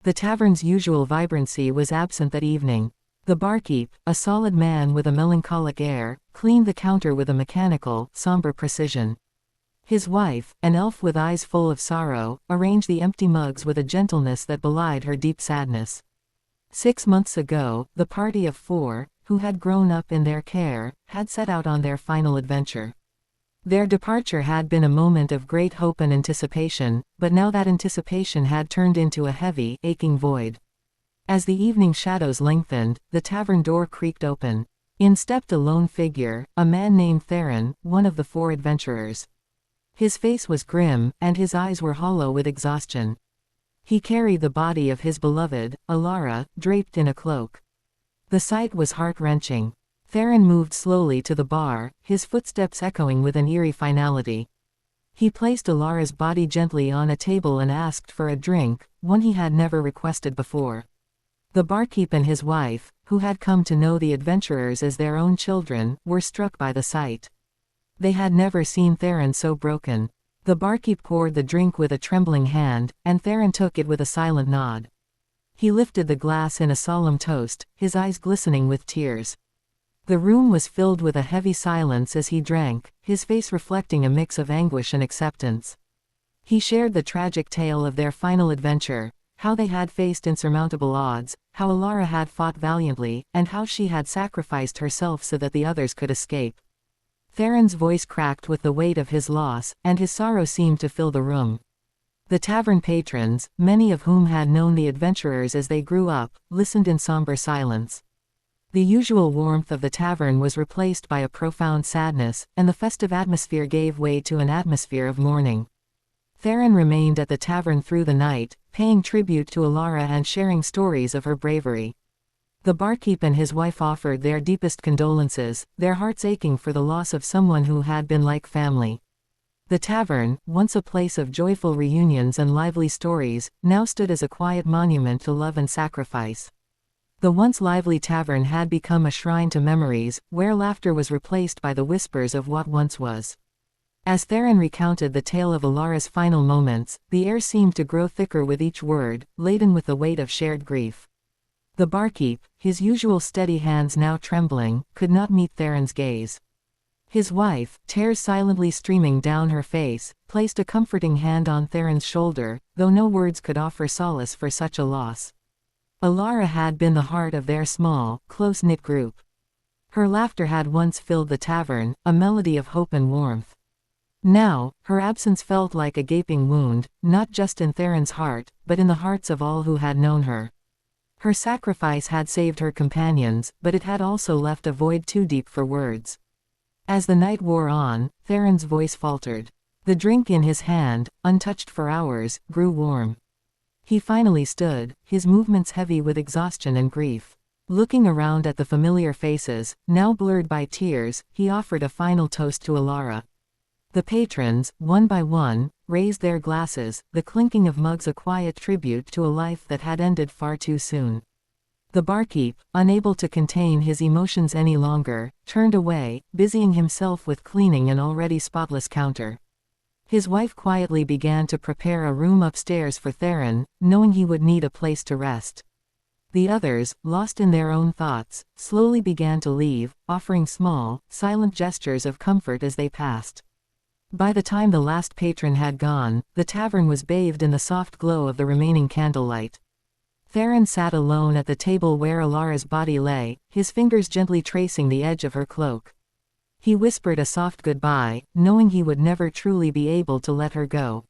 The tavern's usual vibrancy was absent that evening. The barkeep, a solid man with a melancholic air, cleaned the counter with a mechanical, somber precision. His wife, an elf with eyes full of sorrow, arranged the empty mugs with a gentleness that belied her deep sadness. 6 months ago, the party of 4, who had grown up in their care, had set out on their final adventure. Their departure had been a moment of great hope and anticipation, but now that anticipation had turned into a heavy, aching void. As the evening shadows lengthened, the tavern door creaked open. In stepped a lone figure, a man named Theron, one of the 4 adventurers. His face was grim, and his eyes were hollow with exhaustion. He carried the body of his beloved, Elara, draped in a cloak. The sight was heart-wrenching. Theron moved slowly to the bar, his footsteps echoing with an eerie finality. He placed Elara's body gently on a table and asked for a drink, one he had never requested before. The barkeep and his wife, who had come to know the adventurers as their own children, were struck by the sight. They had never seen Theron so broken. The barkeep poured the drink with a trembling hand, and Theron took it with a silent nod. He lifted the glass in a solemn toast, his eyes glistening with tears. The room was filled with a heavy silence as he drank, his face reflecting a mix of anguish and acceptance. He shared the tragic tale of their final adventure, how they had faced insurmountable odds, how Elara had fought valiantly, and how she had sacrificed herself so that the others could escape. Theron's voice cracked with the weight of his loss, and his sorrow seemed to fill the room. The tavern patrons, many of whom had known the adventurers as they grew up, listened in somber silence. The usual warmth of the tavern was replaced by a profound sadness, and the festive atmosphere gave way to an atmosphere of mourning. Theron remained at the tavern through the night, paying tribute to Elara and sharing stories of her bravery. The barkeep and his wife offered their deepest condolences, their hearts aching for the loss of someone who had been like family. The tavern, once a place of joyful reunions and lively stories, now stood as a quiet monument to love and sacrifice. The once lively tavern had become a shrine to memories, where laughter was replaced by the whispers of what once was. As Theron recounted the tale of Elara's final moments, the air seemed to grow thicker with each word, laden with the weight of shared grief. The barkeep, his usual steady hands now trembling, could not meet Theron's gaze. His wife, tears silently streaming down her face, placed a comforting hand on Theron's shoulder, though no words could offer solace for such a loss. Elara had been the heart of their small, close-knit group. Her laughter had once filled the tavern, a melody of hope and warmth. Now, her absence felt like a gaping wound, not just in Theron's heart, but in the hearts of all who had known her. Her sacrifice had saved her companions, but it had also left a void too deep for words. As the night wore on, Theron's voice faltered. The drink in his hand, untouched for hours, grew warm. He finally stood, his movements heavy with exhaustion and grief. Looking around at the familiar faces, now blurred by tears, he offered a final toast to Elara. The patrons, one by one, raised their glasses, the clinking of mugs a quiet tribute to a life that had ended far too soon. The barkeep, unable to contain his emotions any longer, turned away, busying himself with cleaning an already spotless counter. His wife quietly began to prepare a room upstairs for Theron, knowing he would need a place to rest. The others, lost in their own thoughts, slowly began to leave, offering small, silent gestures of comfort as they passed. By the time the last patron had gone, the tavern was bathed in the soft glow of the remaining candlelight. Theron sat alone at the table where Elara's body lay, his fingers gently tracing the edge of her cloak. He whispered a soft goodbye, knowing he would never truly be able to let her go.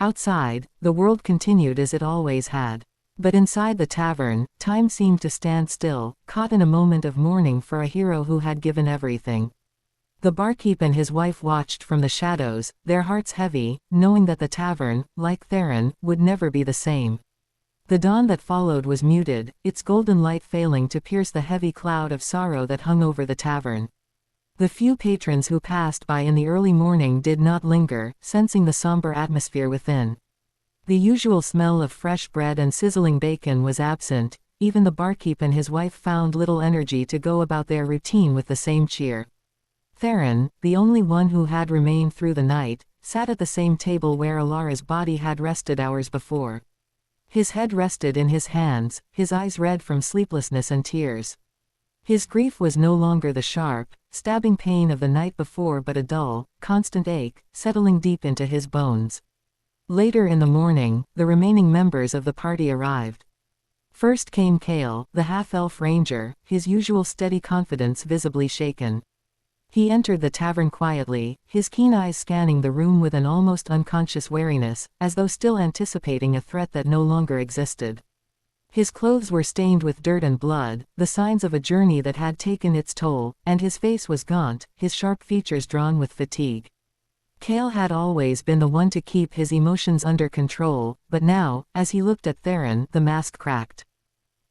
Outside, the world continued as it always had. But inside the tavern, time seemed to stand still, caught in a moment of mourning for a hero who had given everything. The barkeep and his wife watched from the shadows, their hearts heavy, knowing that the tavern, like Theron, would never be the same. The dawn that followed was muted, its golden light failing to pierce the heavy cloud of sorrow that hung over the tavern. The few patrons who passed by in the early morning did not linger, sensing the somber atmosphere within. The usual smell of fresh bread and sizzling bacon was absent, even the barkeep and his wife found little energy to go about their routine with the same cheer. Theron, the only one who had remained through the night, sat at the same table where Elara's body had rested hours before. His head rested in his hands, his eyes red from sleeplessness and tears. His grief was no longer the sharp, stabbing pain of the night before but a dull, constant ache, settling deep into his bones. Later in the morning, the remaining members of the party arrived. First came Kael, the half-elf ranger, his usual steady confidence visibly shaken. He entered the tavern quietly, his keen eyes scanning the room with an almost unconscious wariness, as though still anticipating a threat that no longer existed. His clothes were stained with dirt and blood, the signs of a journey that had taken its toll, and his face was gaunt, his sharp features drawn with fatigue. Kael had always been the one to keep his emotions under control, but now, as he looked at Theron, the mask cracked.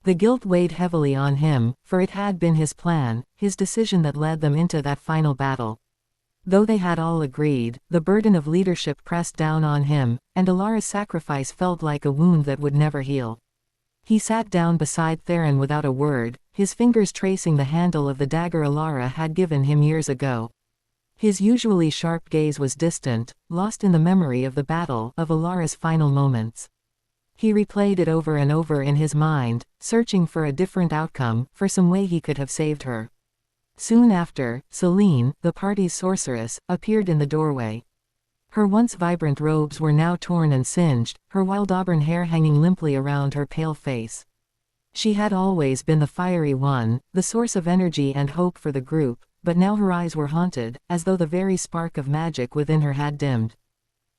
The guilt weighed heavily on him, for it had been his plan, his decision that led them into that final battle. Though they had all agreed, the burden of leadership pressed down on him, and Elara's sacrifice felt like a wound that would never heal. He sat down beside Theron without a word, his fingers tracing the handle of the dagger Elara had given him years ago. His usually sharp gaze was distant, lost in the memory of the battle, of Elara's final moments. He replayed it over and over in his mind, searching for a different outcome, for some way he could have saved her. Soon after, Selene, the party's sorceress, appeared in the doorway. Her once vibrant robes were now torn and singed, her wild auburn hair hanging limply around her pale face. She had always been the fiery one, the source of energy and hope for the group, but now her eyes were haunted, as though the very spark of magic within her had dimmed.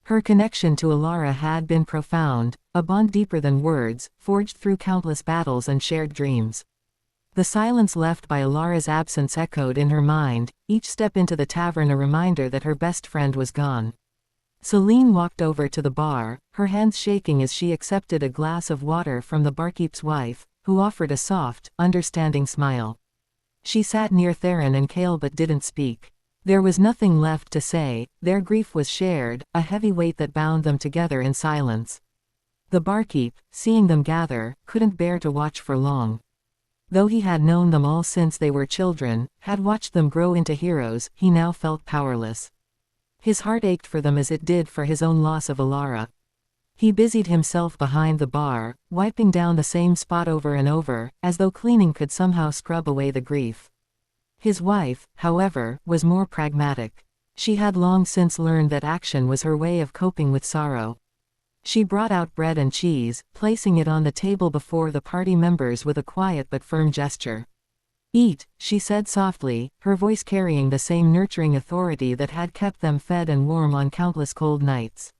Her connection to Elara had been profound, a bond deeper than words, forged through countless battles and shared dreams. The silence left by Elara's absence echoed in her mind, each step into the tavern a reminder that her best friend was gone. Selene walked over to the bar, her hands shaking as she accepted a glass of water from the barkeep's wife, who offered a soft, understanding smile. She sat near Theron and Kael but didn't speak. There was nothing left to say, their grief was shared, a heavy weight that bound them together in silence. The barkeep, seeing them gather, couldn't bear to watch for long. Though he had known them all since they were children, had watched them grow into heroes, he now felt powerless. His heart ached for them as it did for his own loss of Elara. He busied himself behind the bar, wiping down the same spot over and over, as though cleaning could somehow scrub away the grief. His wife, however, was more pragmatic. She had long since learned that action was her way of coping with sorrow. She brought out bread and cheese, placing it on the table before the party members with a quiet but firm gesture. "Eat," she said softly, her voice carrying the same nurturing authority that had kept them fed and warm on countless cold nights.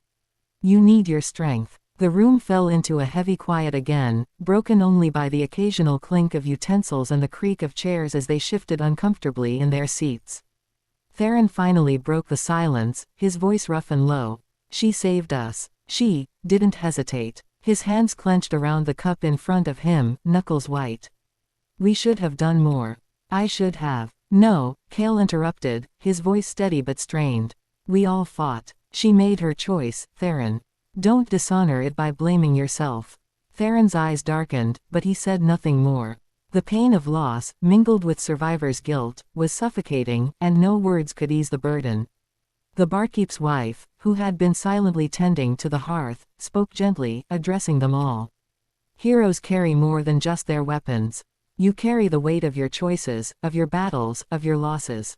"You need your strength." The room fell into a heavy quiet again, broken only by the occasional clink of utensils and the creak of chairs as they shifted uncomfortably in their seats. Theron finally broke the silence, his voice rough and low. "She saved us." She didn't hesitate. His hands clenched around the cup in front of him, knuckles white. "We should have done more." "I should have." "No," Kael interrupted, his voice steady but strained. "We all fought. She made her choice, Theron. Don't dishonor it by blaming yourself." Theron's eyes darkened, but he said nothing more. The pain of loss, mingled with survivor's guilt, was suffocating, and no words could ease the burden. The barkeep's wife, who had been silently tending to the hearth, spoke gently, addressing them all. "Heroes carry more than just their weapons. You carry the weight of your choices, of your battles, of your losses.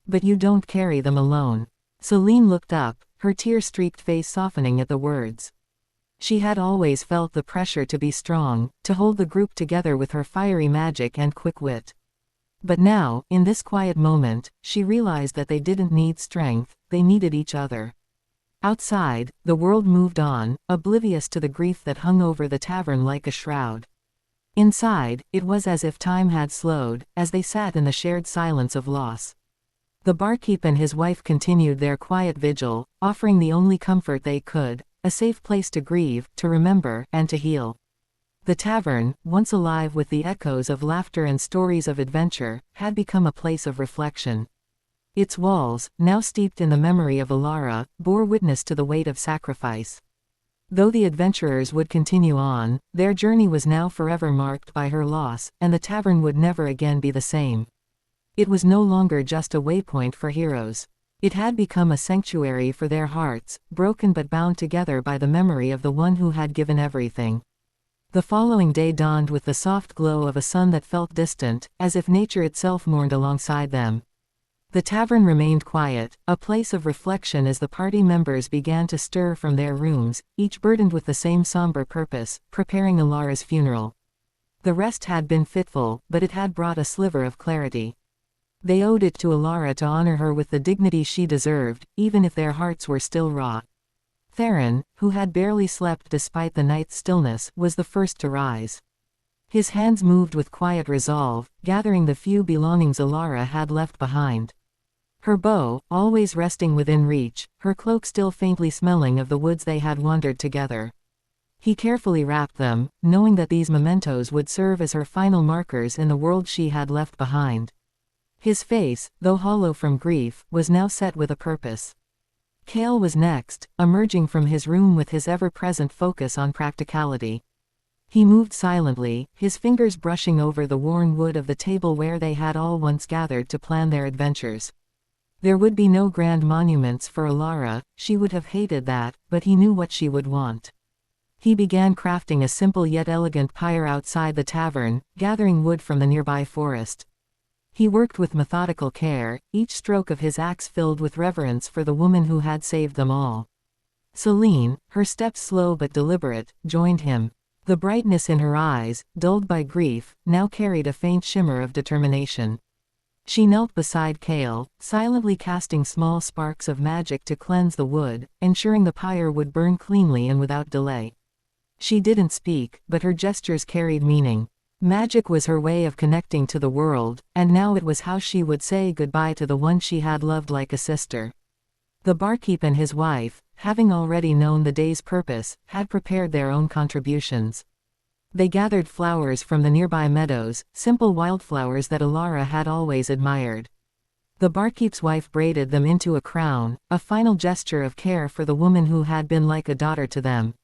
But you don't carry them alone." Selene looked up, her tear-streaked face softening at the words. She had always felt the pressure to be strong, to hold the group together with her fiery magic and quick wit. But now, in this quiet moment, she realized that they didn't need strength, they needed each other. Outside, the world moved on, oblivious to the grief that hung over the tavern like a shroud. Inside, it was as if time had slowed, as they sat in the shared silence of loss. The barkeep and his wife continued their quiet vigil, offering the only comfort they could, a safe place to grieve, to remember, and to heal. The tavern, once alive with the echoes of laughter and stories of adventure, had become a place of reflection. Its walls, now steeped in the memory of Elara, bore witness to the weight of sacrifice. Though the adventurers would continue on, their journey was now forever marked by her loss, and the tavern would never again be the same. It was no longer just a waypoint for heroes. It had become a sanctuary for their hearts, broken but bound together by the memory of the one who had given everything. The following day dawned with the soft glow of a sun that felt distant, as if nature itself mourned alongside them. The tavern remained quiet, a place of reflection as the party members began to stir from their rooms, each burdened with the same somber purpose, preparing Elara's funeral. The rest had been fitful, but it had brought a sliver of clarity. They owed it to Elara to honor her with the dignity she deserved, even if their hearts were still raw. Theron, who had barely slept despite the night's stillness, was the first to rise. His hands moved with quiet resolve, gathering the few belongings Elara had left behind. Her bow, always resting within reach, her cloak still faintly smelling of the woods they had wandered together. He carefully wrapped them, knowing that these mementos would serve as her final markers in the world she had left behind. His face, though hollow from grief, was now set with a purpose. Kael was next, emerging from his room with his ever-present focus on practicality. He moved silently, his fingers brushing over the worn wood of the table where they had all once gathered to plan their adventures. There would be no grand monuments for Elara, she would have hated that, but he knew what she would want. He began crafting a simple yet elegant pyre outside the tavern, gathering wood from the nearby forest. He worked with methodical care, each stroke of his axe filled with reverence for the woman who had saved them all. Selene, her steps slow but deliberate, joined him. The brightness in her eyes, dulled by grief, now carried a faint shimmer of determination. She knelt beside Kael, silently casting small sparks of magic to cleanse the wood, ensuring the pyre would burn cleanly and without delay. She didn't speak, but her gestures carried meaning. Magic was her way of connecting to the world, and now it was how she would say goodbye to the one she had loved like a sister. The barkeep and his wife, having already known the day's purpose, had prepared their own contributions. They gathered flowers from the nearby meadows, simple wildflowers that Elara had always admired. The barkeep's wife braided them into a crown, a final gesture of care for the woman who had been like a daughter to them.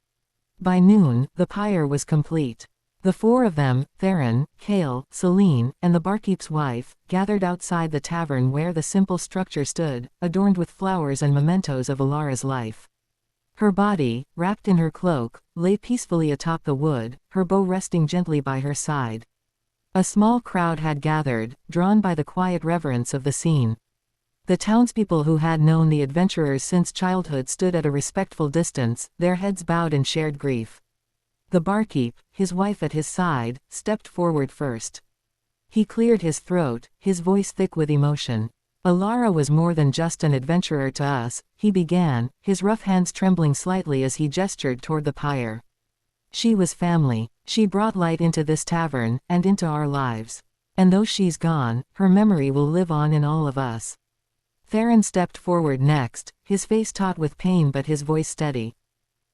By noon, the pyre was complete. The four of them, Theron, Kael, Selene, and the barkeep's wife, gathered outside the tavern where the simple structure stood, adorned with flowers and mementos of Elara's life. Her body, wrapped in her cloak, lay peacefully atop the wood, her bow resting gently by her side. A small crowd had gathered, drawn by the quiet reverence of the scene. The townspeople who had known the adventurers since childhood stood at a respectful distance, their heads bowed in shared grief. The barkeep, his wife at his side, stepped forward first. He cleared his throat, his voice thick with emotion. Elara was more than just an adventurer to us, he began, his rough hands trembling slightly as he gestured toward the pyre. She was family. She brought light into this tavern, and into our lives. And though she's gone, her memory will live on in all of us. Theron stepped forward next, his face taut with pain but his voice steady.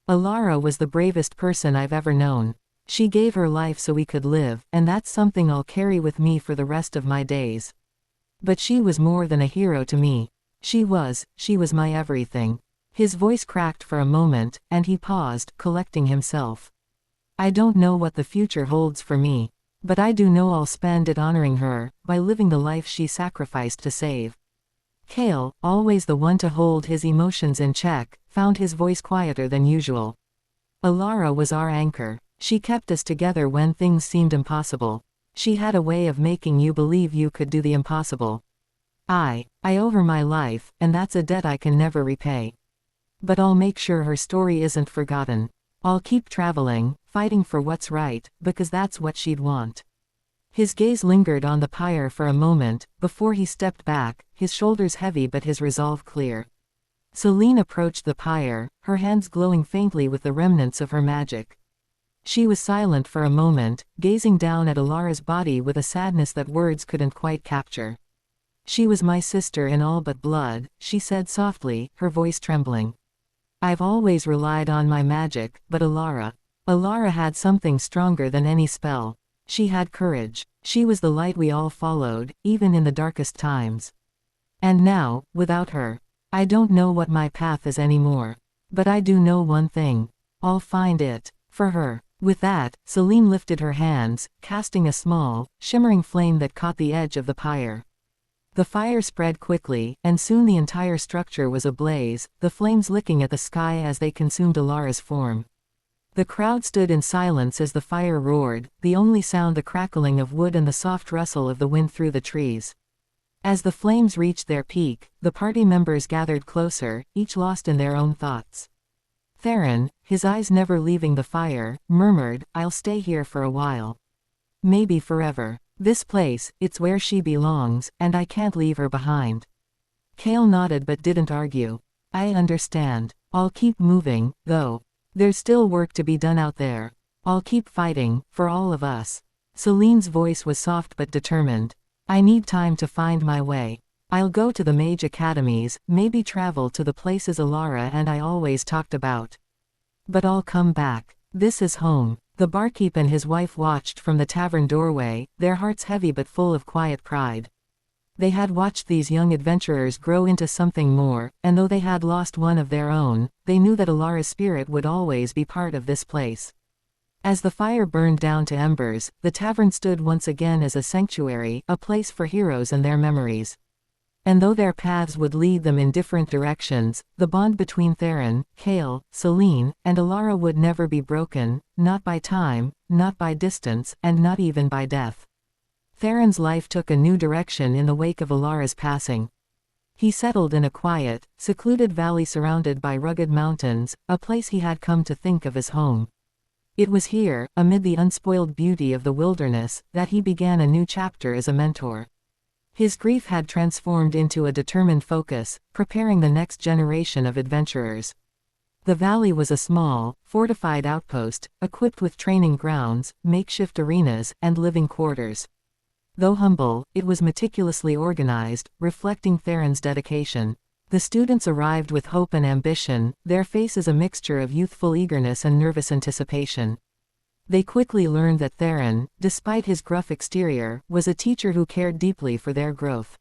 Elara was the bravest person I've ever known. She gave her life so we could live, and that's something I'll carry with me for the rest of my days. But she was more than a hero to me. She was my everything. His voice cracked for a moment, and he paused, collecting himself. I don't know what the future holds for me. But I do know I'll spend it honoring her, by living the life she sacrificed to save. Kael, always the one to hold his emotions in check, found his voice quieter than usual. Elara was our anchor. She kept us together when things seemed impossible. She had a way of making you believe you could do the impossible. I owe her my life, and that's a debt I can never repay. But I'll make sure her story isn't forgotten. I'll keep traveling, fighting for what's right, because that's what she'd want. His gaze lingered on the pyre for a moment, before he stepped back, his shoulders heavy but his resolve clear. Selene approached the pyre, her hands glowing faintly with the remnants of her magic. She was silent for a moment, gazing down at Elara's body with a sadness that words couldn't quite capture. She was my sister in all but blood, she said softly, her voice trembling. I've always relied on my magic, but Elara had something stronger than any spell. She had courage. She was the light we all followed, even in the darkest times. And now, without her, I don't know what my path is anymore. But I do know one thing. I'll find it. For her. With that, Selene lifted her hands, casting a small, shimmering flame that caught the edge of the pyre. The fire spread quickly, and soon the entire structure was ablaze, the flames licking at the sky as they consumed Elara's form. The crowd stood in silence as the fire roared, the only sound the crackling of wood and the soft rustle of the wind through the trees. As the flames reached their peak, the party members gathered closer, each lost in their own thoughts. Theron, his eyes never leaving the fire, murmured, "I'll stay here for a while. Maybe forever. This place, it's where she belongs, and I can't leave her behind." Kael nodded but didn't argue. "I understand. I'll keep moving, though. There's still work to be done out there. I'll keep fighting, for all of us." Selene's voice was soft but determined. "I need time to find my way. I'll go to the mage academies, maybe travel to the places Elara and I always talked about. But I'll come back. This is home." The barkeep and his wife watched from the tavern doorway, their hearts heavy but full of quiet pride. They had watched these young adventurers grow into something more, and though they had lost one of their own, they knew that Elara's spirit would always be part of this place. As the fire burned down to embers, the tavern stood once again as a sanctuary, a place for heroes and their memories. And though their paths would lead them in different directions, the bond between Theron, Kael, Selene, and Elara would never be broken, not by time, not by distance, and not even by death. Theron's life took a new direction in the wake of Elara's passing. He settled in a quiet, secluded valley surrounded by rugged mountains, a place he had come to think of as home. It was here, amid the unspoiled beauty of the wilderness, that he began a new chapter as a mentor. His grief had transformed into a determined focus, preparing the next generation of adventurers. The valley was a small, fortified outpost, equipped with training grounds, makeshift arenas, and living quarters. Though humble, it was meticulously organized, reflecting Theron's dedication. The students arrived with hope and ambition, their faces a mixture of youthful eagerness and nervous anticipation. They quickly learned that Theron, despite his gruff exterior, was a teacher who cared deeply for their growth.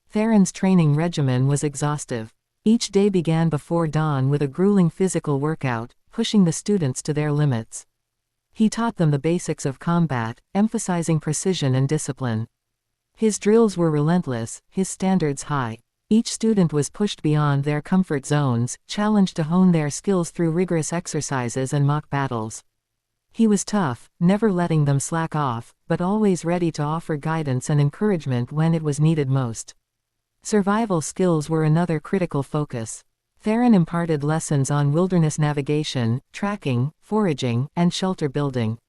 Theron's training regimen was exhaustive. Each day began before dawn with a grueling physical workout, pushing the students to their limits. He taught them the basics of combat, emphasizing precision and discipline. His drills were relentless, his standards high. Each student was pushed beyond their comfort zones, challenged to hone their skills through rigorous exercises and mock battles. He was tough, never letting them slack off, but always ready to offer guidance and encouragement when it was needed most. Survival skills were another critical focus. Theron imparted lessons on wilderness navigation, tracking, foraging, and shelter building.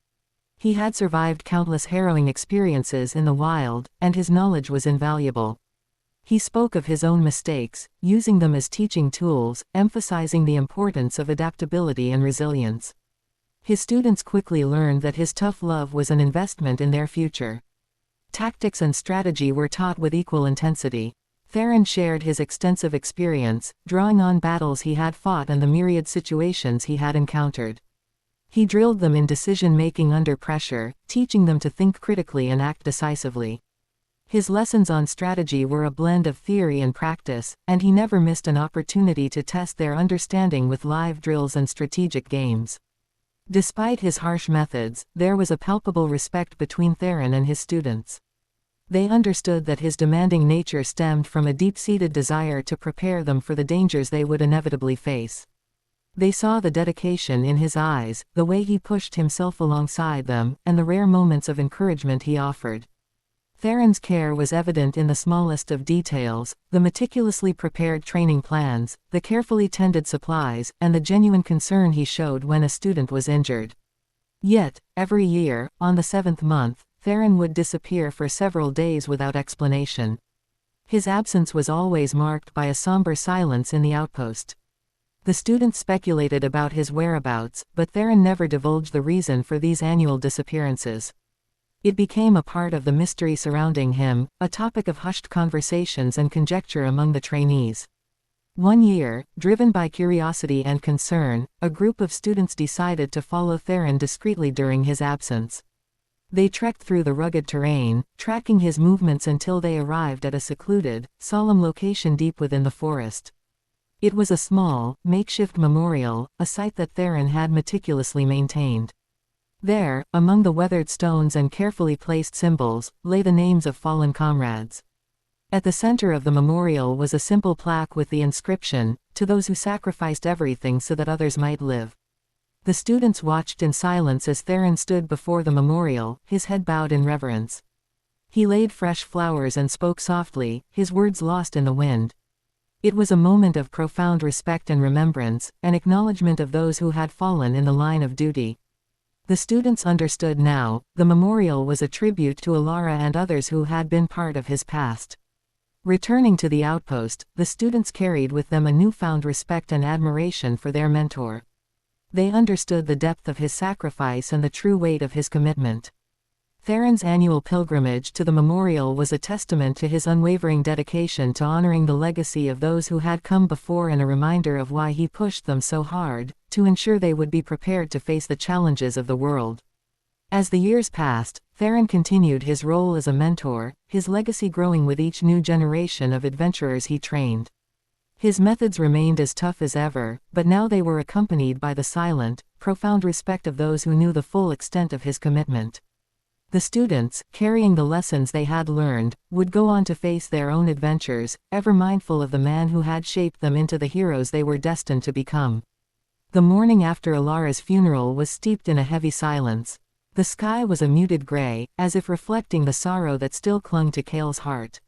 He had survived countless harrowing experiences in the wild, and his knowledge was invaluable. He spoke of his own mistakes, using them as teaching tools, emphasizing the importance of adaptability and resilience. His students quickly learned that his tough love was an investment in their future. Tactics and strategy were taught with equal intensity. Theron shared his extensive experience, drawing on battles he had fought and the myriad situations he had encountered. He drilled them in decision-making under pressure, teaching them to think critically and act decisively. His lessons on strategy were a blend of theory and practice, and he never missed an opportunity to test their understanding with live drills and strategic games. Despite his harsh methods, there was a palpable respect between Theron and his students. They understood that his demanding nature stemmed from a deep-seated desire to prepare them for the dangers they would inevitably face. They saw the dedication in his eyes, the way he pushed himself alongside them, and the rare moments of encouragement he offered. Theron's care was evident in the smallest of details, the meticulously prepared training plans, the carefully tended supplies, and the genuine concern he showed when a student was injured. Yet, every year, on the 7th month, Theron would disappear for several days without explanation. His absence was always marked by a somber silence in the outpost. The students speculated about his whereabouts, but Theron never divulged the reason for these annual disappearances. It became a part of the mystery surrounding him, a topic of hushed conversations and conjecture among the trainees. One year, driven by curiosity and concern, a group of students decided to follow Theron discreetly during his absence. They trekked through the rugged terrain, tracking his movements until they arrived at a secluded, solemn location deep within the forest. It was a small, makeshift memorial, a site that Theron had meticulously maintained. There, among the weathered stones and carefully placed symbols, lay the names of fallen comrades. At the center of the memorial was a simple plaque with the inscription, "To those who sacrificed everything so that others might live." The students watched in silence as Theron stood before the memorial, his head bowed in reverence. He laid fresh flowers and spoke softly, his words lost in the wind. It was a moment of profound respect and remembrance, an acknowledgement of those who had fallen in the line of duty. The students understood now, the memorial was a tribute to Elara and others who had been part of his past. Returning to the outpost, the students carried with them a newfound respect and admiration for their mentor. They understood the depth of his sacrifice and the true weight of his commitment. Theron's annual pilgrimage to the memorial was a testament to his unwavering dedication to honoring the legacy of those who had come before and a reminder of why he pushed them so hard, to ensure they would be prepared to face the challenges of the world. As the years passed, Theron continued his role as a mentor, his legacy growing with each new generation of adventurers he trained. His methods remained as tough as ever, but now they were accompanied by the silent, profound respect of those who knew the full extent of his commitment. The students, carrying the lessons they had learned, would go on to face their own adventures, ever mindful of the man who had shaped them into the heroes they were destined to become. The morning after Elara's funeral was steeped in a heavy silence. The sky was a muted gray, as if reflecting the sorrow that still clung to Kael's heart.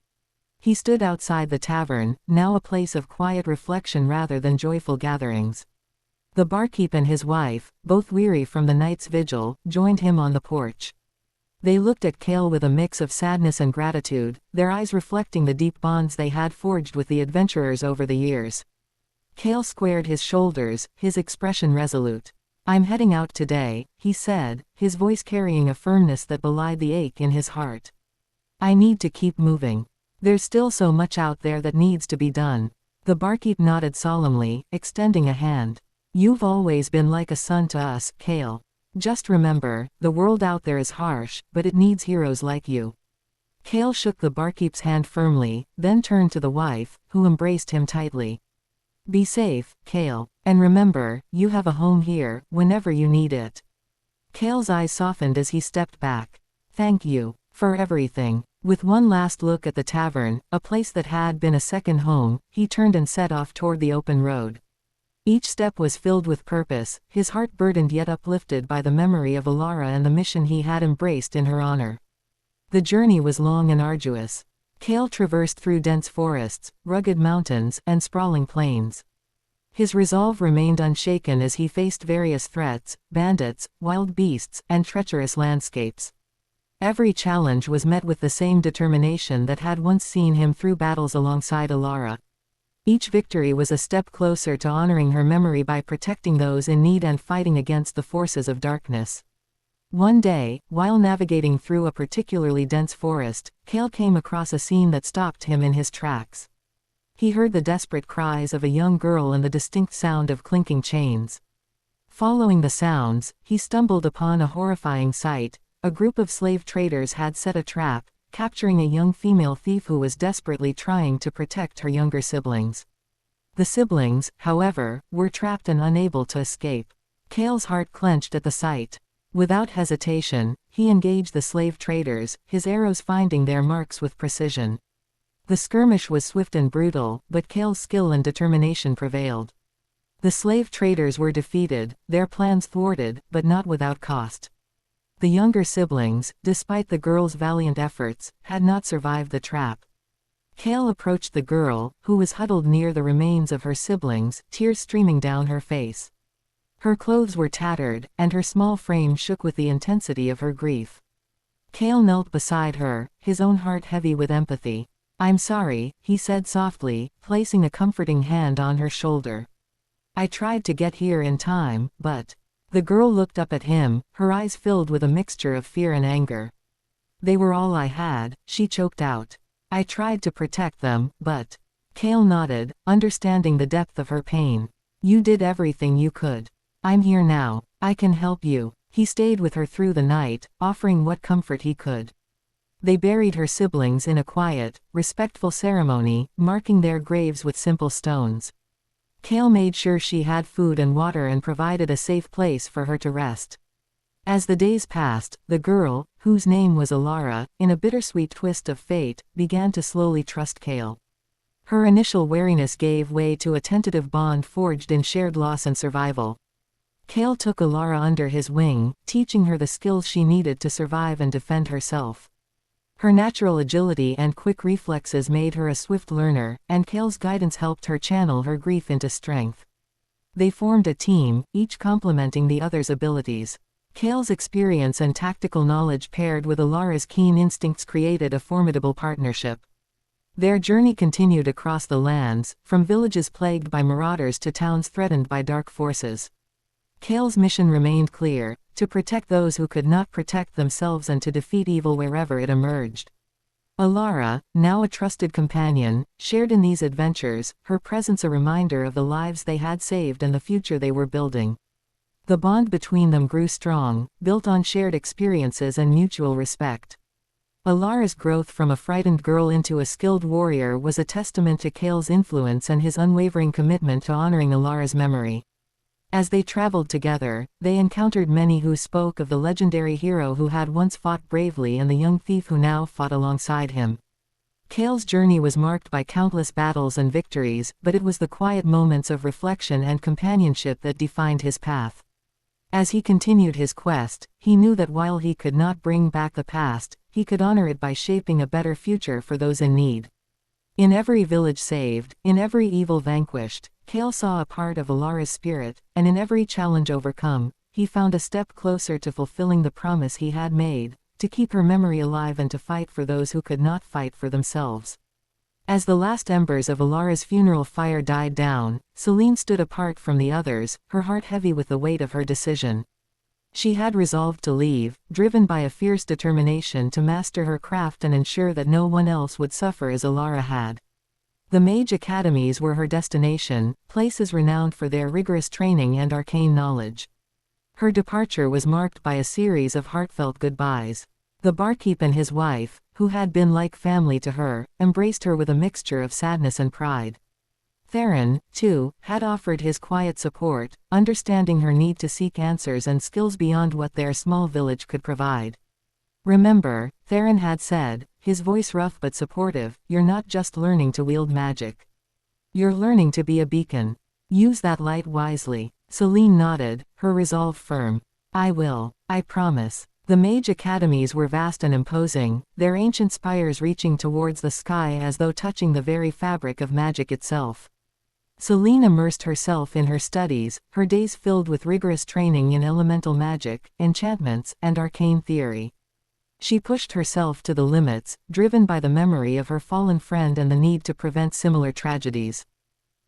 He stood outside the tavern, now a place of quiet reflection rather than joyful gatherings. The barkeep and his wife, both weary from the night's vigil, joined him on the porch. They looked at Kael with a mix of sadness and gratitude, their eyes reflecting the deep bonds they had forged with the adventurers over the years. Kael squared his shoulders, his expression resolute. "I'm heading out today," he said, his voice carrying a firmness that belied the ache in his heart. "I need to keep moving. There's still so much out there that needs to be done." The barkeep nodded solemnly, extending a hand. "You've always been like a son to us, Kael. Just remember, the world out there is harsh, but it needs heroes like you." Kael shook the barkeep's hand firmly, then turned to the wife, who embraced him tightly. "Be safe, Kael, and remember, you have a home here, whenever you need it." Kael's eyes softened as he stepped back. "Thank you for everything." With one last look at the tavern, a place that had been a second home, he turned and set off toward the open road. Each step was filled with purpose, his heart burdened yet uplifted by the memory of Elara and the mission he had embraced in her honor. The journey was long and arduous. Kael traversed through dense forests, rugged mountains, and sprawling plains. His resolve remained unshaken as he faced various threats, bandits, wild beasts, and treacherous landscapes. Every challenge was met with the same determination that had once seen him through battles alongside Elara. Each victory was a step closer to honoring her memory by protecting those in need and fighting against the forces of darkness. One day, while navigating through a particularly dense forest, Kael came across a scene that stopped him in his tracks. He heard the desperate cries of a young girl and the distinct sound of clinking chains. Following the sounds, he stumbled upon a horrifying sight. A group of slave traders had set a trap, capturing a young female thief who was desperately trying to protect her younger siblings. The siblings, however, were trapped and unable to escape. Kael's heart clenched at the sight. Without hesitation, he engaged the slave traders, his arrows finding their marks with precision. The skirmish was swift and brutal, but Kael's skill and determination prevailed. The slave traders were defeated, their plans thwarted, but not without cost. The younger siblings, despite the girl's valiant efforts, had not survived the trap. Kael approached the girl, who was huddled near the remains of her siblings, tears streaming down her face. Her clothes were tattered, and her small frame shook with the intensity of her grief. Kael knelt beside her, his own heart heavy with empathy. "I'm sorry," he said softly, placing a comforting hand on her shoulder. "I tried to get here in time, but—" The girl looked up at him, her eyes filled with a mixture of fear and anger. "They were all I had," she choked out. "I tried to protect them, but—" Kael nodded, understanding the depth of her pain. "You did everything you could. I'm here now. I can help you." He stayed with her through the night, offering what comfort he could. They buried her siblings in a quiet, respectful ceremony, marking their graves with simple stones. Kael made sure she had food and water and provided a safe place for her to rest. As the days passed, the girl, whose name was Elara, in a bittersweet twist of fate, began to slowly trust Kael. Her initial wariness gave way to a tentative bond forged in shared loss and survival. Kael took Elara under his wing, teaching her the skills she needed to survive and defend herself. Her natural agility and quick reflexes made her a swift learner, and Kael's guidance helped her channel her grief into strength. They formed a team, each complementing the other's abilities. Kael's experience and tactical knowledge paired with Elara's keen instincts created a formidable partnership. Their journey continued across the lands, from villages plagued by marauders to towns threatened by dark forces. Kael's mission remained clear: to protect those who could not protect themselves and to defeat evil wherever it emerged. Elara, now a trusted companion, shared in these adventures, her presence a reminder of the lives they had saved and the future they were building. The bond between them grew strong, built on shared experiences and mutual respect. Elara's growth from a frightened girl into a skilled warrior was a testament to Kael's influence and his unwavering commitment to honoring Elara's memory. As they traveled together, they encountered many who spoke of the legendary hero who had once fought bravely and the young thief who now fought alongside him. Kael's journey was marked by countless battles and victories, but it was the quiet moments of reflection and companionship that defined his path. As he continued his quest, he knew that while he could not bring back the past, he could honor it by shaping a better future for those in need. In every village saved, in every evil vanquished, Kael saw a part of Elara's spirit, and in every challenge overcome, he found a step closer to fulfilling the promise he had made, to keep her memory alive and to fight for those who could not fight for themselves. As the last embers of Elara's funeral fire died down, Selene stood apart from the others, her heart heavy with the weight of her decision. She had resolved to leave, driven by a fierce determination to master her craft and ensure that no one else would suffer as Elara had. The mage academies were her destination, places renowned for their rigorous training and arcane knowledge. Her departure was marked by a series of heartfelt goodbyes. The barkeep and his wife, who had been like family to her, embraced her with a mixture of sadness and pride. Theron, too, had offered his quiet support, understanding her need to seek answers and skills beyond what their small village could provide. "Remember," Theron had said, his voice rough but supportive, "you're not just learning to wield magic. You're learning to be a beacon. Use that light wisely." Selene nodded, her resolve firm. "I will. I promise." The mage academies were vast and imposing, their ancient spires reaching towards the sky as though touching the very fabric of magic itself. Selene immersed herself in her studies, her days filled with rigorous training in elemental magic, enchantments, and arcane theory. She pushed herself to the limits, driven by the memory of her fallen friend and the need to prevent similar tragedies.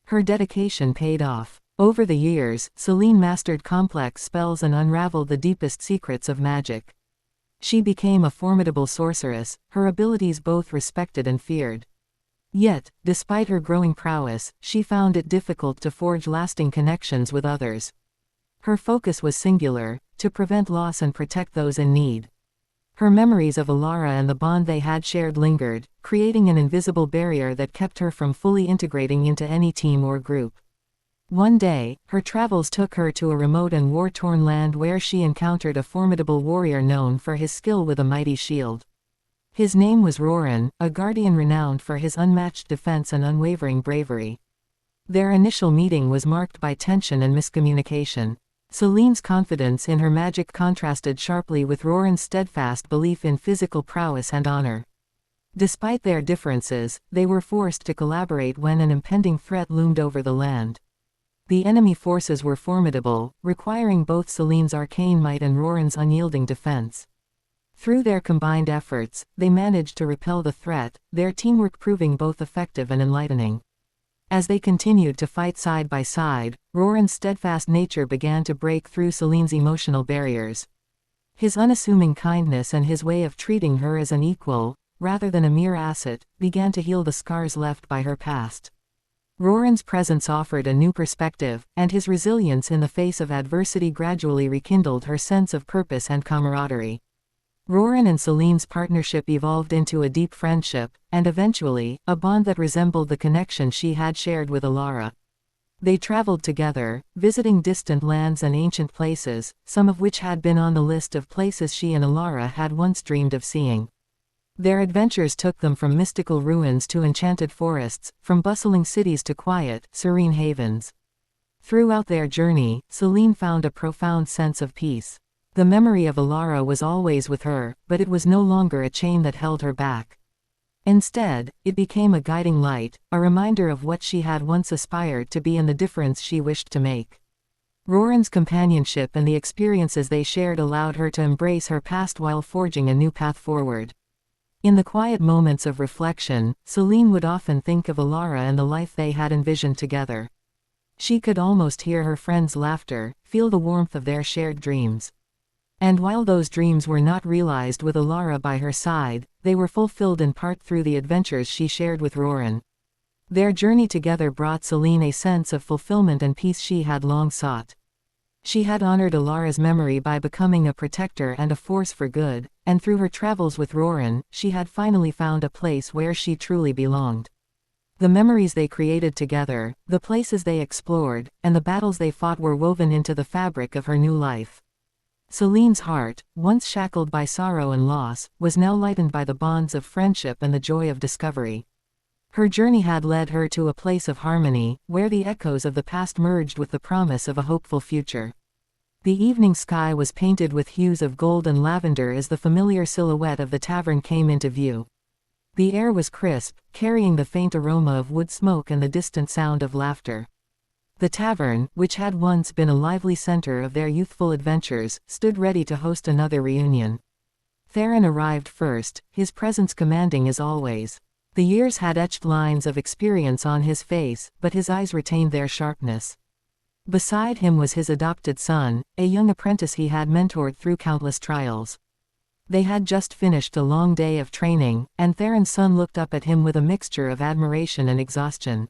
Her dedication paid off. Over the years, Selene mastered complex spells and unraveled the deepest secrets of magic. She became a formidable sorceress, her abilities both respected and feared. Yet, despite her growing prowess, she found it difficult to forge lasting connections with others. Her focus was singular: to prevent loss and protect those in need. Her memories of Elara and the bond they had shared lingered, creating an invisible barrier that kept her from fully integrating into any team or group. One day, her travels took her to a remote and war-torn land where she encountered a formidable warrior known for his skill with a mighty shield. His name was Roran, a guardian renowned for his unmatched defense and unwavering bravery. Their initial meeting was marked by tension and miscommunication. Selene's confidence in her magic contrasted sharply with Roran's steadfast belief in physical prowess and honor. Despite their differences, they were forced to collaborate when an impending threat loomed over the land. The enemy forces were formidable, requiring both Selene's arcane might and Roran's unyielding defense. Through their combined efforts, they managed to repel the threat, their teamwork proving both effective and enlightening. As they continued to fight side by side, Roran's steadfast nature began to break through Selene's emotional barriers. His unassuming kindness and his way of treating her as an equal, rather than a mere asset, began to heal the scars left by her past. Roran's presence offered a new perspective, and his resilience in the face of adversity gradually rekindled her sense of purpose and camaraderie. Roran and Selene's partnership evolved into a deep friendship, and eventually, a bond that resembled the connection she had shared with Elara. They traveled together, visiting distant lands and ancient places, some of which had been on the list of places she and Elara had once dreamed of seeing. Their adventures took them from mystical ruins to enchanted forests, from bustling cities to quiet, serene havens. Throughout their journey, Selene found a profound sense of peace. The memory of Elara was always with her, but it was no longer a chain that held her back. Instead, it became a guiding light, a reminder of what she had once aspired to be and the difference she wished to make. Roran's companionship and the experiences they shared allowed her to embrace her past while forging a new path forward. In the quiet moments of reflection, Selene would often think of Elara and the life they had envisioned together. She could almost hear her friends' laughter, feel the warmth of their shared dreams. And while those dreams were not realized with Elara by her side, they were fulfilled in part through the adventures she shared with Roran. Their journey together brought Selene a sense of fulfillment and peace she had long sought. She had honored Elara's memory by becoming a protector and a force for good, and through her travels with Roran, she had finally found a place where she truly belonged. The memories they created together, the places they explored, and the battles they fought were woven into the fabric of her new life. Selene's heart, once shackled by sorrow and loss, was now lightened by the bonds of friendship and the joy of discovery. Her journey had led her to a place of harmony, where the echoes of the past merged with the promise of a hopeful future. The evening sky was painted with hues of gold and lavender as the familiar silhouette of the tavern came into view. The air was crisp, carrying the faint aroma of wood smoke and the distant sound of laughter. The tavern, which had once been a lively center of their youthful adventures, stood ready to host another reunion. Theron arrived first, his presence commanding as always. The years had etched lines of experience on his face, but his eyes retained their sharpness. Beside him was his adopted son, a young apprentice he had mentored through countless trials. They had just finished a long day of training, and Theron's son looked up at him with a mixture of admiration and exhaustion.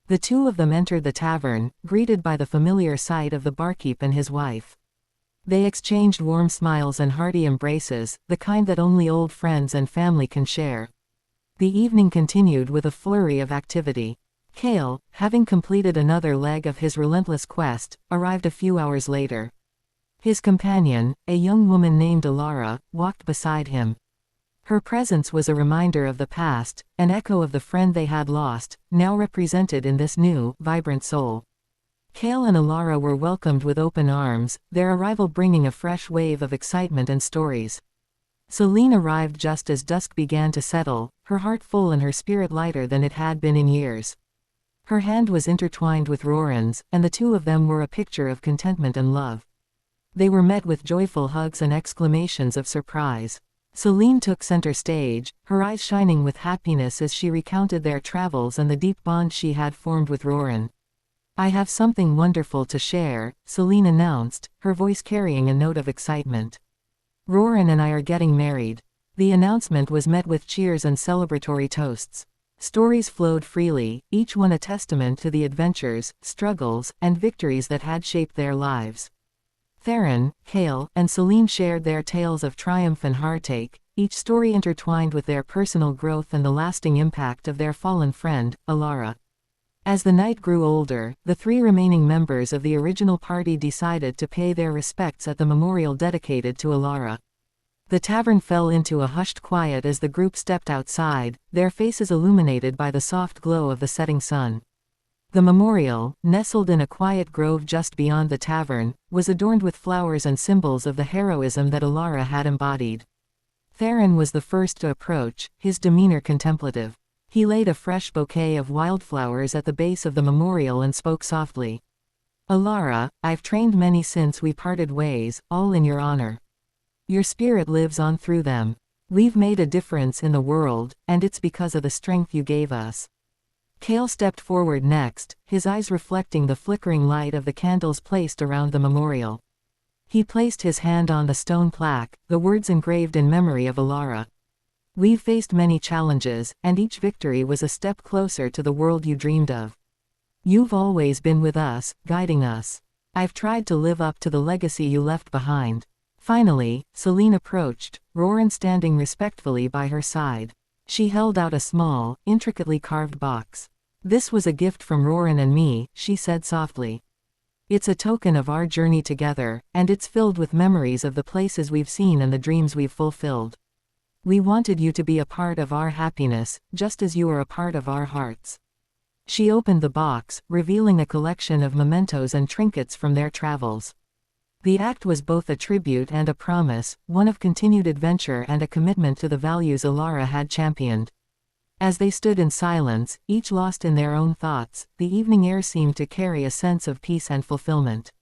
The two of them entered the tavern, greeted by the familiar sight of the barkeep and his wife. They exchanged warm smiles and hearty embraces, the kind that only old friends and family can share. The evening continued with a flurry of activity. Kael, having completed another leg of his relentless quest, arrived a few hours later. His companion, a young woman named Elara, walked beside him. Her presence was a reminder of the past, an echo of the friend they had lost, now represented in this new, vibrant soul. Kael and Elara were welcomed with open arms, their arrival bringing a fresh wave of excitement and stories. Selene arrived just as dusk began to settle, her heart full and her spirit lighter than it had been in years. Her hand was intertwined with Roran's, and the two of them were a picture of contentment and love. They were met with joyful hugs and exclamations of surprise. Selene took center stage, her eyes shining with happiness as she recounted their travels and the deep bond she had formed with Roran. "I have something wonderful to share," Selene announced, her voice carrying a note of excitement. "Roran and I are getting married." The announcement was met with cheers and celebratory toasts. Stories flowed freely, each one a testament to the adventures, struggles, and victories that had shaped their lives. Theron, Kael, and Selene shared their tales of triumph and heartache, each story intertwined with their personal growth and the lasting impact of their fallen friend, Elara. As the night grew older, the three remaining members of the original party decided to pay their respects at the memorial dedicated to Elara. The tavern fell into a hushed quiet as the group stepped outside, their faces illuminated by the soft glow of the setting sun. The memorial, nestled in a quiet grove just beyond the tavern, was adorned with flowers and symbols of the heroism that Elara had embodied. Theron was the first to approach, his demeanor contemplative. He laid a fresh bouquet of wildflowers at the base of the memorial and spoke softly. "Elara, I've trained many since we parted ways, all in your honor. Your spirit lives on through them. We've made a difference in the world, and it's because of the strength you gave us." Kael stepped forward next, his eyes reflecting the flickering light of the candles placed around the memorial. He placed his hand on the stone plaque, the words engraved in memory of Elara. "We've faced many challenges, and each victory was a step closer to the world you dreamed of. You've always been with us, guiding us. I've tried to live up to the legacy you left behind." Finally, Selene approached, Roran standing respectfully by her side. She held out a small, intricately carved box. "This was a gift from Roran and me," she said softly. "It's a token of our journey together, and it's filled with memories of the places we've seen and the dreams we've fulfilled. We wanted you to be a part of our happiness, just as you are a part of our hearts." She opened the box, revealing a collection of mementos and trinkets from their travels. The act was both a tribute and a promise, one of continued adventure and a commitment to the values Elara had championed. As they stood in silence, each lost in their own thoughts, the evening air seemed to carry a sense of peace and fulfillment.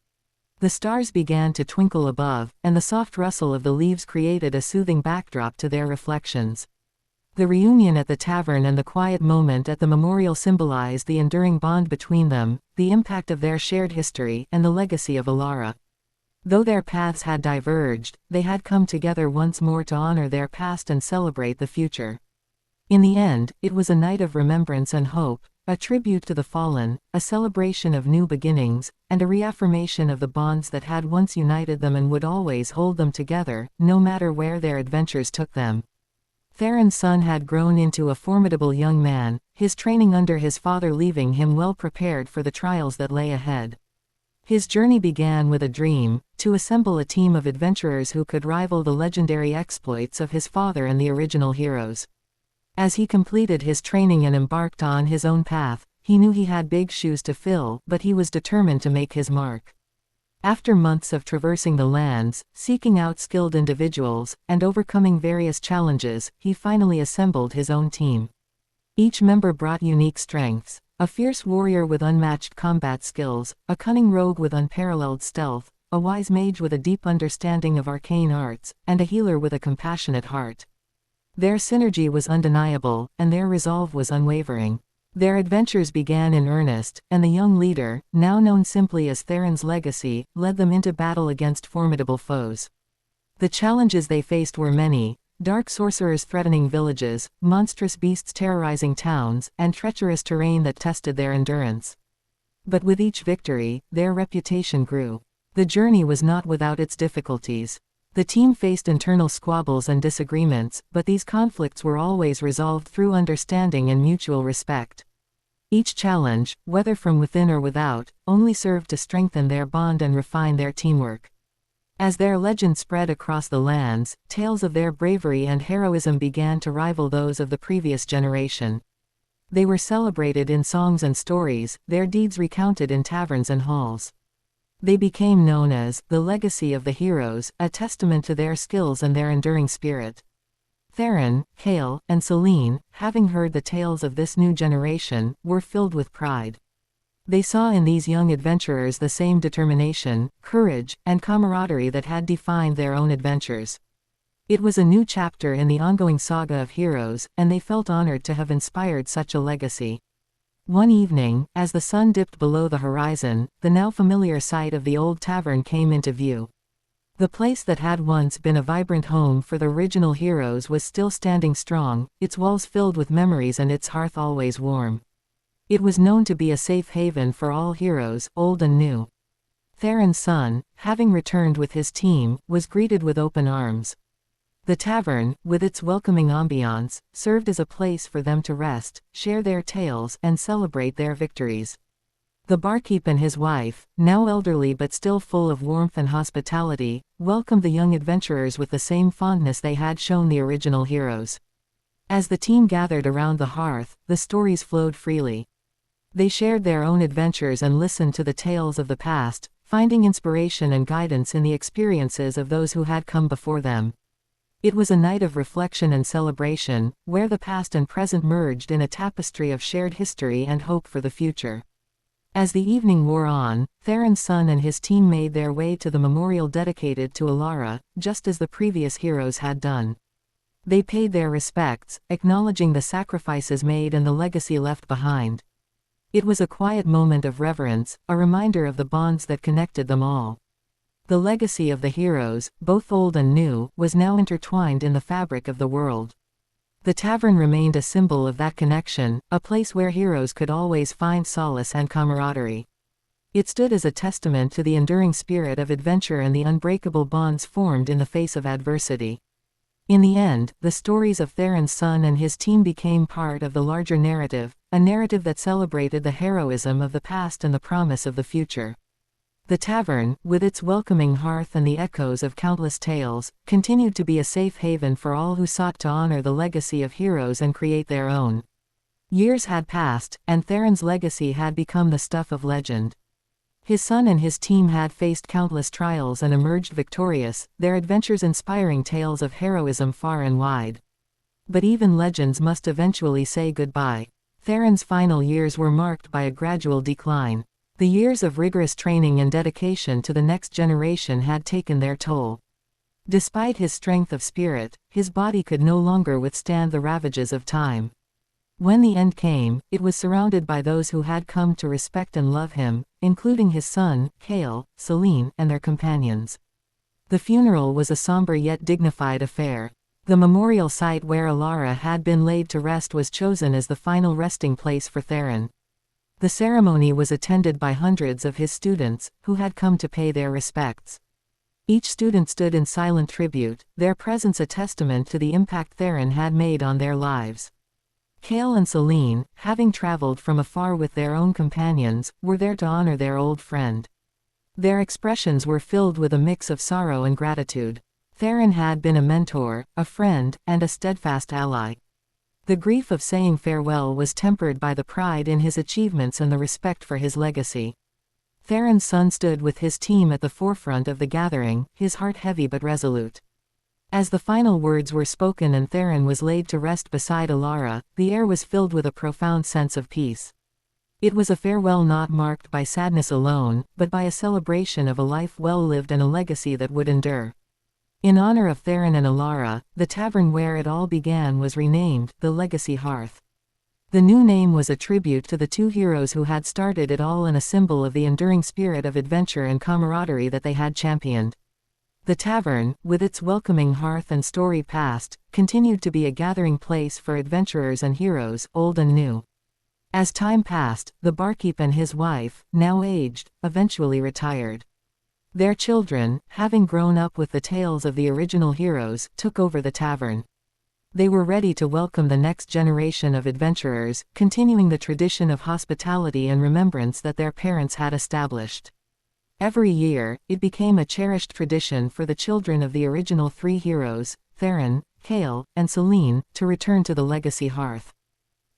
The stars began to twinkle above, and the soft rustle of the leaves created a soothing backdrop to their reflections. The reunion at the tavern and the quiet moment at the memorial symbolized the enduring bond between them, the impact of their shared history, and the legacy of Elara. Though their paths had diverged, they had come together once more to honor their past and celebrate the future. In the end, it was a night of remembrance and hope, a tribute to the fallen, a celebration of new beginnings, and a reaffirmation of the bonds that had once united them and would always hold them together, no matter where their adventures took them. Theron's son had grown into a formidable young man, his training under his father leaving him well prepared for the trials that lay ahead. His journey began with a dream, to assemble a team of adventurers who could rival the legendary exploits of his father and the original heroes. As he completed his training and embarked on his own path, he knew he had big shoes to fill, but he was determined to make his mark. After months of traversing the lands, seeking out skilled individuals, and overcoming various challenges, he finally assembled his own team. Each member brought unique strengths: a fierce warrior with unmatched combat skills, a cunning rogue with unparalleled stealth, a wise mage with a deep understanding of arcane arts, and a healer with a compassionate heart. Their synergy was undeniable, and their resolve was unwavering. Their adventures began in earnest, and the young leader, now known simply as Theron's Legacy, led them into battle against formidable foes. The challenges they faced were many: dark sorcerers threatening villages, monstrous beasts terrorizing towns, and treacherous terrain that tested their endurance. But with each victory, their reputation grew. The journey was not without its difficulties. The team faced internal squabbles and disagreements, but these conflicts were always resolved through understanding and mutual respect. Each challenge, whether from within or without, only served to strengthen their bond and refine their teamwork. As their legend spread across the lands, tales of their bravery and heroism began to rival those of the previous generation. They were celebrated in songs and stories, their deeds recounted in taverns and halls. They became known as the Legacy of the Heroes, a testament to their skills and their enduring spirit. Theron, Kael, and Selene, having heard the tales of this new generation, were filled with pride. They saw in these young adventurers the same determination, courage, and camaraderie that had defined their own adventures. It was a new chapter in the ongoing saga of heroes, and they felt honored to have inspired such a legacy. One evening, as the sun dipped below the horizon, the now familiar sight of the old tavern came into view. The place that had once been a vibrant home for the original heroes was still standing strong, its walls filled with memories and its hearth always warm. It was known to be a safe haven for all heroes, old and new. Theron's son, having returned with his team, was greeted with open arms. The tavern, with its welcoming ambiance, served as a place for them to rest, share their tales, and celebrate their victories. The barkeep and his wife, now elderly but still full of warmth and hospitality, welcomed the young adventurers with the same fondness they had shown the original heroes. As the team gathered around the hearth, the stories flowed freely. They shared their own adventures and listened to the tales of the past, finding inspiration and guidance in the experiences of those who had come before them. It was a night of reflection and celebration, where the past and present merged in a tapestry of shared history and hope for the future. As the evening wore on, Theron's son and his team made their way to the memorial dedicated to Elara, just as the previous heroes had done. They paid their respects, acknowledging the sacrifices made and the legacy left behind. It was a quiet moment of reverence, a reminder of the bonds that connected them all. The legacy of the heroes, both old and new, was now intertwined in the fabric of the world. The tavern remained a symbol of that connection, a place where heroes could always find solace and camaraderie. It stood as a testament to the enduring spirit of adventure and the unbreakable bonds formed in the face of adversity. In the end, the stories of Theron's son and his team became part of the larger narrative, a narrative that celebrated the heroism of the past and the promise of the future. The tavern, with its welcoming hearth and the echoes of countless tales, continued to be a safe haven for all who sought to honor the legacy of heroes and create their own. Years had passed, and Theron's legacy had become the stuff of legend. His son and his team had faced countless trials and emerged victorious, their adventures inspiring tales of heroism far and wide. But even legends must eventually say goodbye. Theron's final years were marked by a gradual decline. The years of rigorous training and dedication to the next generation had taken their toll. Despite his strength of spirit, his body could no longer withstand the ravages of time. When the end came, it was surrounded by those who had come to respect and love him, including his son, Kael, Selene, and their companions. The funeral was a somber yet dignified affair. The memorial site where Elara had been laid to rest was chosen as the final resting place for Theron. The ceremony was attended by hundreds of his students, who had come to pay their respects. Each student stood in silent tribute, their presence a testament to the impact Theron had made on their lives. Kael and Selene, having traveled from afar with their own companions, were there to honor their old friend. Their expressions were filled with a mix of sorrow and gratitude. Theron had been a mentor, a friend, and a steadfast ally. The grief of saying farewell was tempered by the pride in his achievements and the respect for his legacy. Theron's son stood with his team at the forefront of the gathering, his heart heavy but resolute. As the final words were spoken and Theron was laid to rest beside Elara, the air was filled with a profound sense of peace. It was a farewell not marked by sadness alone, but by a celebration of a life well lived and a legacy that would endure. In honor of Theron and Elara, the tavern where it all began was renamed the Legacy Hearth. The new name was a tribute to the two heroes who had started it all and a symbol of the enduring spirit of adventure and camaraderie that they had championed. The tavern, with its welcoming hearth and storied past, continued to be a gathering place for adventurers and heroes, old and new. As time passed, the barkeep and his wife, now aged, eventually retired. Their children, having grown up with the tales of the original heroes, took over the tavern. They were ready to welcome the next generation of adventurers, continuing the tradition of hospitality and remembrance that their parents had established. Every year, it became a cherished tradition for the children of the original three heroes, Theron, Kael, and Selene, to return to the Legacy Hearth.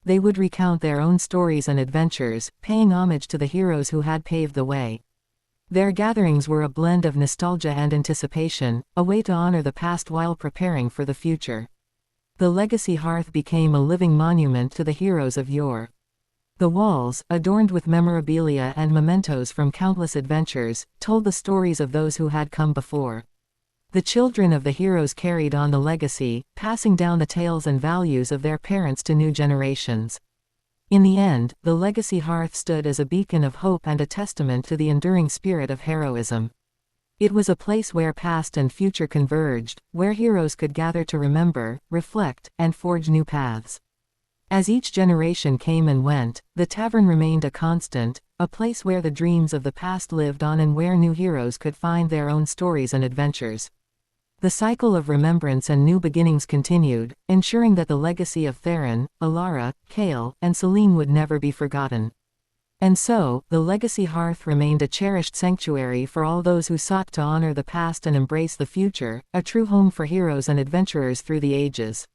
They would recount their own stories and adventures, paying homage to the heroes who had paved the way. Their gatherings were a blend of nostalgia and anticipation, a way to honor the past while preparing for the future. The Legacy Hearth became a living monument to the heroes of yore. The walls, adorned with memorabilia and mementos from countless adventures, told the stories of those who had come before. The children of the heroes carried on the legacy, passing down the tales and values of their parents to new generations. In the end, the Legacy Hearth stood as a beacon of hope and a testament to the enduring spirit of heroism. It was a place where past and future converged, where heroes could gather to remember, reflect, and forge new paths. As each generation came and went, the tavern remained a constant, a place where the dreams of the past lived on and where new heroes could find their own stories and adventures. The cycle of remembrance and new beginnings continued, ensuring that the legacy of Theron, Elara, Kael, and Selene would never be forgotten. And so, the Legacy Hearth remained a cherished sanctuary for all those who sought to honor the past and embrace the future, a true home for heroes and adventurers through the ages.